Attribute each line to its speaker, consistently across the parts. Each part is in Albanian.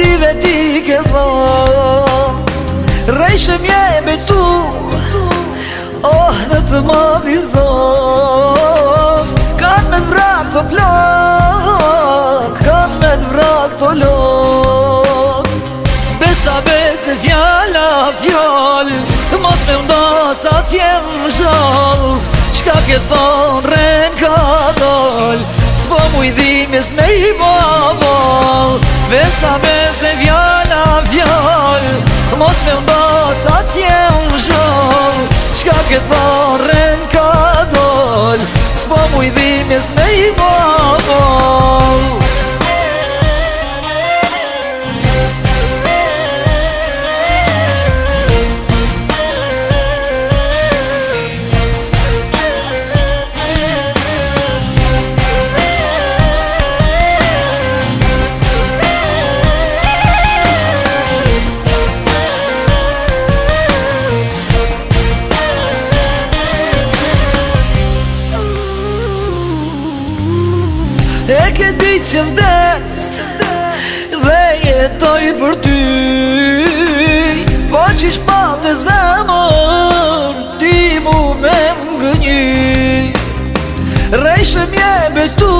Speaker 1: ti veti ke dhon. Rejshëm jemi tu, oh në të më vizon. Kanë me të vrak të plak, kanë me të vrak të lot. Besa bese fjalla fjall, mos me ndasa t'jem zhall. Qka ke thonë ren ka doll, s'po mu i dhimis me i babal. Besa bese fjalla fjall, mos me ndasa t'jem zhall. Qka ke thonë ren ka doll, s'po mu i dhimis me i babal. E ke di që vdes dhe jetoj për ty, po qish pa të zemër ti mu me m'gënjy. Rejshëm jemi tu,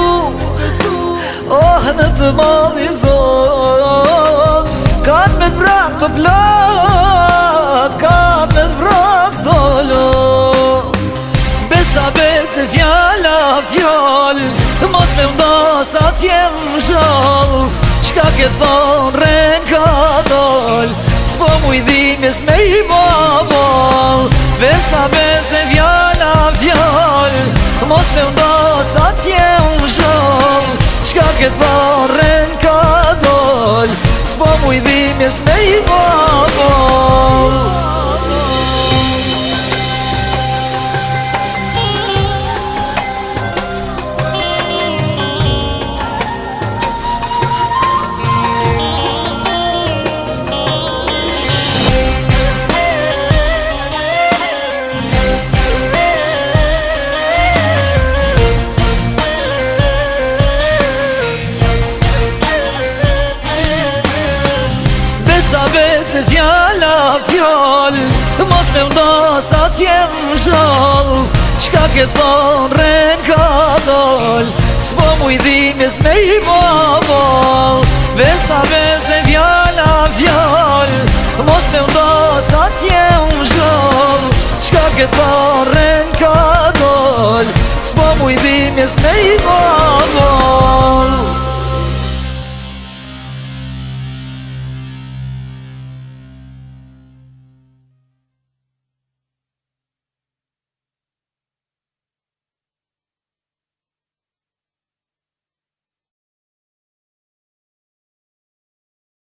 Speaker 1: oh në të madhi zon. Kanë me t'vrak të plak, kanë me t'vrak të lot. Besa bese fjalla fjall, mos me ndasa t'jem zhall. Qka ke thonë ren ka doll, s'po mu i dhimis me i babal. Besa bese fjalla fjall, mos me ndasa t'jem zhall. Qka ke thonë ren ka doll, s'po mu i dhimis me i babal. Bese fjalla fjall, mos me ndasa t'jem zhall. Qka ke thonë ren ka doll, s'po mu i dhimis me i babal. Besa bese